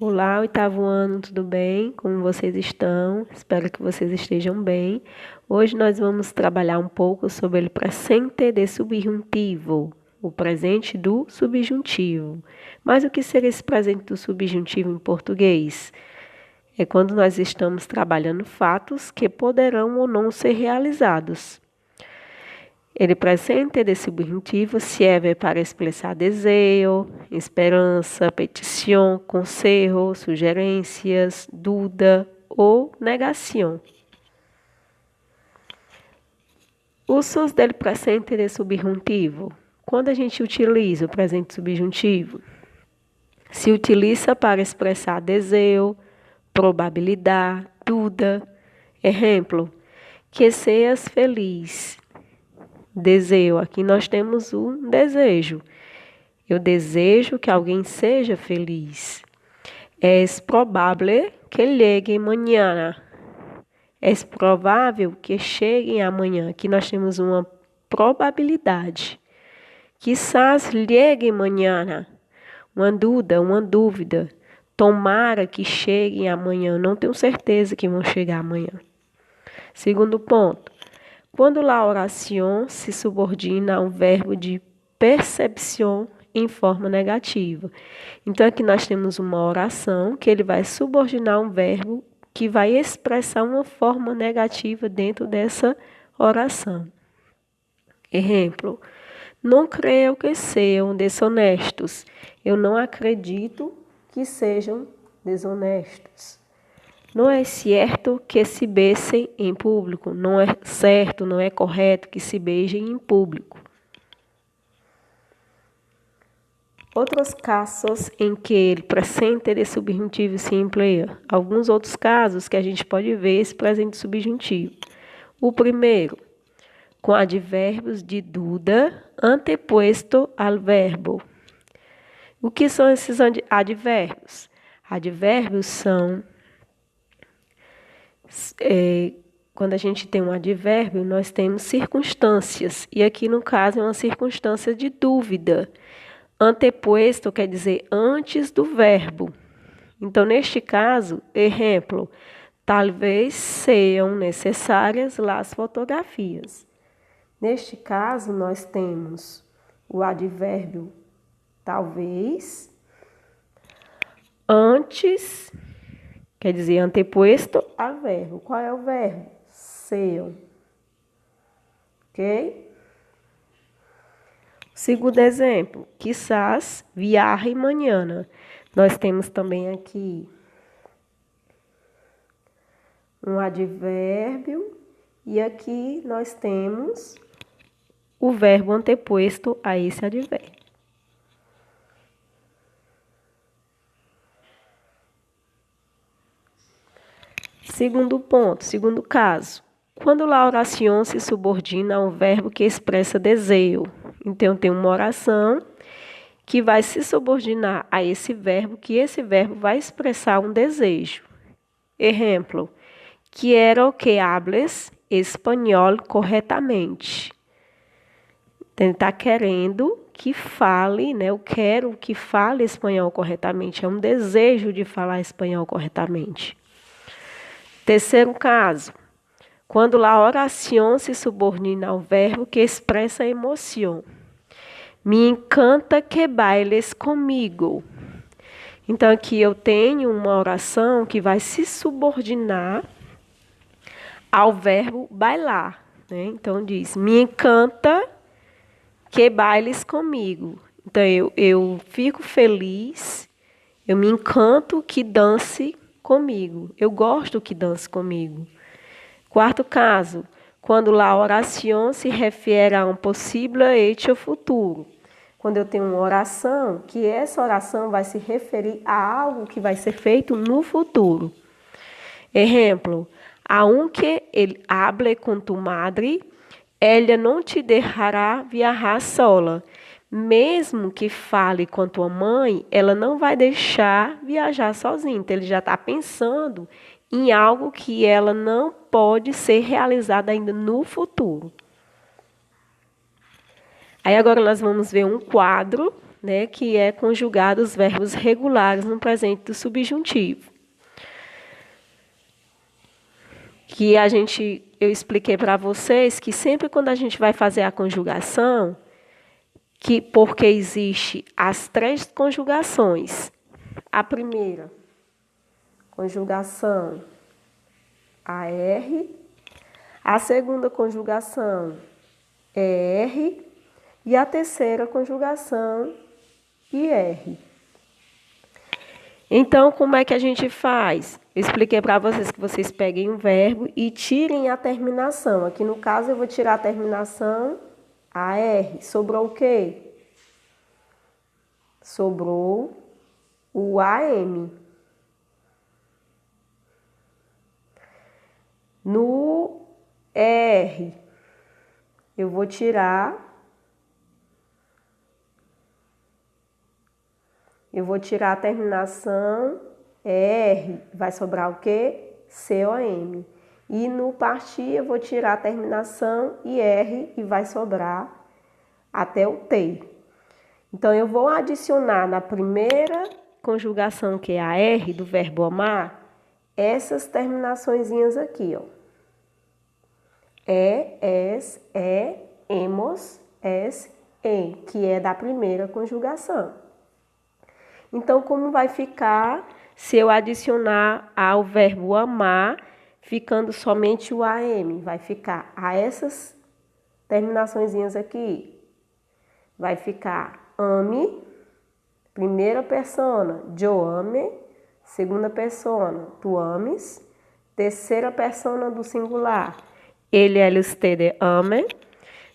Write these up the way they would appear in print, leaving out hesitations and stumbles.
Olá, oitavo ano, tudo bem? Como vocês estão? Espero que vocês estejam bem. Hoje nós vamos trabalhar um pouco sobre o presente de subjuntivo, o presente do subjuntivo. Mas o que seria esse presente do subjuntivo em português? É quando nós estamos trabalhando fatos que poderão ou não ser realizados. Ele presente de subjuntivo serve para expressar desejo, esperança, petição, conselho, sugerências, dúvida ou negação. Usos do presente de subjuntivo. Quando a gente utiliza o presente subjuntivo, se utiliza para expressar desejo, probabilidade, dúvida. Exemplo, que seas feliz. Desejo, aqui nós temos um desejo. Eu desejo que alguém seja feliz. É provável que chegue amanhã. É provável que cheguem amanhã. Aqui nós temos uma probabilidade. Quizás chegue amanhã. Uma dúvida. Tomara que cheguem amanhã. Não tenho certeza que vão chegar amanhã. Segundo ponto. Quando a oração se subordina a um verbo de percepção em forma negativa. Então, aqui nós temos uma oração que ele vai subordinar um verbo que vai expressar uma forma negativa dentro dessa oração. Exemplo, não creio que sejam desonestos. Eu não acredito que sejam desonestos. Não é certo que se beijem em público. Não é certo, não é correto que se beijem em público. Outros casos em que o presente de subjuntivo se emprega. Alguns outros casos que a gente pode ver esse presente subjuntivo. O primeiro, com advérbios de dúvida anteposto ao verbo. O que são esses advérbios? Advérbios são... quando a gente tem um advérbio, nós temos circunstâncias. E aqui, no caso, é uma circunstância de dúvida. Anteposto quer dizer antes do verbo. Então, neste caso, exemplo, talvez sejam necessárias as fotografias. Neste caso, nós temos o advérbio talvez, antes, quer dizer, anteposto ao verbo. Qual é o verbo? Sejam. Ok? Segundo exemplo, quizás viaje mañana. Nós temos também aqui um advérbio e aqui nós temos o verbo anteposto a esse advérbio. Segundo ponto, segundo caso. Quando a oração se subordina a um verbo que expressa desejo. Então, tem uma oração que vai se subordinar a esse verbo, que esse verbo vai expressar um desejo. Exemplo, quiero que hables espanhol corretamente. Então, ele está querendo que fale, né? Eu quero que fale espanhol corretamente. É um desejo de falar espanhol corretamente. Terceiro caso. Quando a oração se subordina ao verbo que expressa emoção. Me encanta que bailes comigo. Então, aqui eu tenho uma oração que vai se subordinar ao verbo bailar. Né? Então, diz, me encanta que bailes comigo. Então, eu fico feliz, eu me encanto que dance comigo. Eu gosto que dance comigo. Quarto caso, quando a oração se refere a um possível hecho futuro. Quando eu tenho uma oração, que essa oração vai se referir a algo que vai ser feito no futuro. Exemplo, aunque ele hable com tu madre, ela não te deixará viajar sola. Mesmo que fale com tua mãe, ela não vai deixar viajar sozinha. Então, ele já está pensando em algo que ela não pode ser realizada ainda no futuro. Aí agora nós vamos ver um quadro né, que é conjugado os verbos regulares no presente do subjuntivo. Que eu expliquei para vocês que sempre quando a gente vai fazer a conjugação, porque existe as 3 conjugações. A primeira, conjugação AR. A segunda conjugação ER. E a terceira conjugação IR. Então, como é que a gente faz? Eu expliquei para vocês que vocês peguem um verbo e tirem a terminação. Aqui no caso eu vou tirar a terminação AR. Sobrou o quê? Sobrou o AM. No ER eu vou tirar a terminação ER, vai sobrar o quê? COM. E no partir eu vou tirar a terminação IR e vai sobrar até o T. Então eu vou adicionar na primeira conjugação, que é a R do verbo amar, essas terminaçõezinhas aqui, ó. Es, emos, es, em, que é da primeira conjugação. Então, como vai ficar se eu adicionar ao verbo amar, ficando somente o AM? Vai ficar a essas terminaçõezinhas aqui. Vai ficar ame, primeira persona, yo ame, segunda persona, tu ames, terceira persona do singular, ele, ela, usted amen,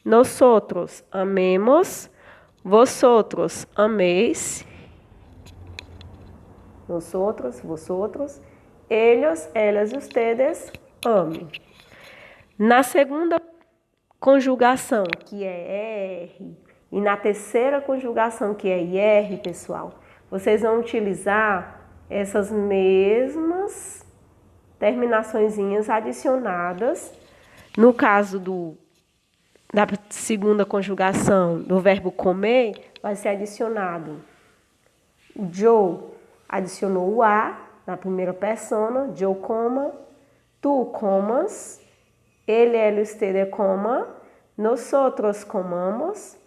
nosotros amemos, vosotros améis, nosotros, vosotros, ellos, elas, ustedes amem. Na segunda conjugação, que é R, e na terceira conjugação, que é IR, pessoal, vocês vão utilizar essas mesmas terminaçõezinhas adicionadas. No caso da segunda conjugação do verbo comer, vai ser adicionado o Joe, adicionou o A na primeira persona, Joe coma, tu comas, ele, ela, usted coma, nosotros comamos,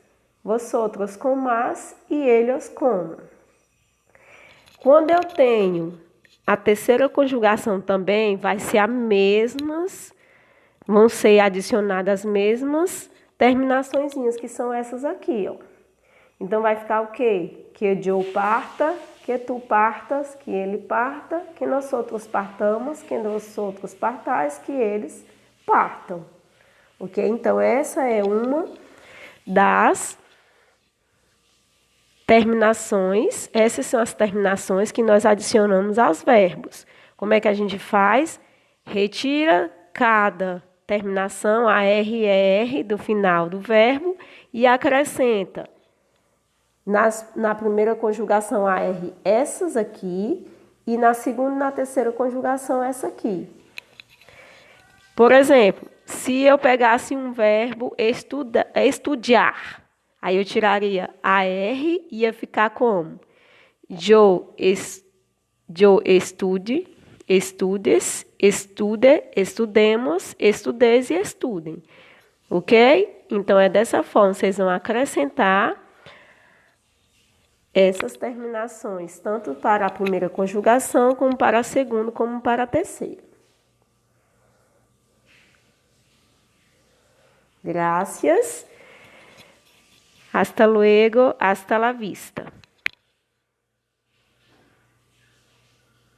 vosotros comás e ellos comam. Quando eu tenho a terceira conjugação também, vai ser vão ser adicionadas as mesmas terminaçõezinhas, que são essas aqui, ó. Então vai ficar o quê? Que Joe parta, que tu partas, que ele parta, que nós outros partamos, que nós outros partais, que eles partam. Ok? Então essa é uma das terminações, essas são as terminações que nós adicionamos aos verbos. Como é que a gente faz? Retira cada terminação, a RR do final do verbo, e acrescenta na primeira conjugação a R essas aqui, e na segunda e na terceira conjugação essa aqui. Por exemplo, se eu pegasse um verbo estudar, aí eu tiraria a R e ia ficar como? Eu estude, estudes, estude, estudemos, estudeis e estudem. Ok? Então, é dessa forma, vocês vão acrescentar essas terminações, tanto para a primeira conjugação, como para a segunda, como para a terceira. Gracias. Hasta luego, hasta la vista.